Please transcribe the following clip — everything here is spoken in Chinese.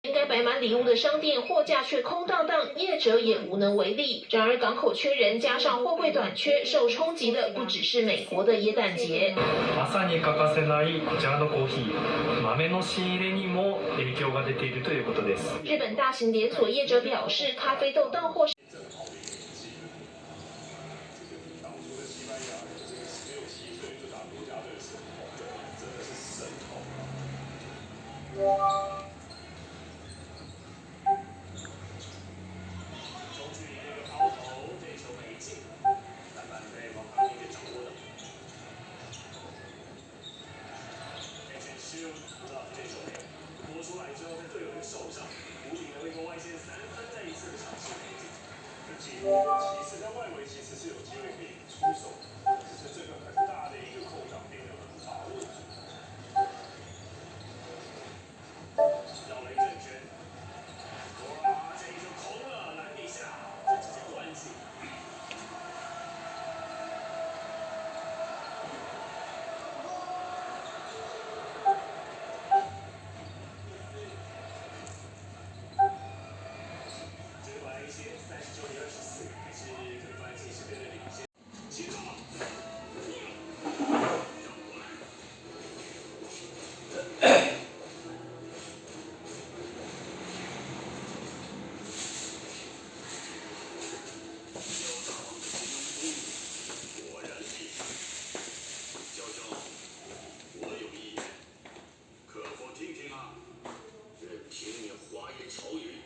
应该摆满礼物的商店货架却空荡荡，业者也无能为力。然而港口缺人，加上货柜短缺，受冲击的不只是美国的耶诞节。まさに欠かせないこちらのコーヒー、豆の仕入れにも影響が出ているということです。日本大型连锁业者表示，咖啡豆到货。拨出来之后，在队友的手上无情的一个外线3分，再一次的尝试没进。其次在外围其实是有机会可以出手，只是这个很大的一个空档并没有把握住。绕了一整圈，哇，这一球空了，篮底下，这直接关住。39-24，还是可以发现自己是队的领先。接到，果然厉害。教授，我有一言，可否听听啊？任凭你花言巧语。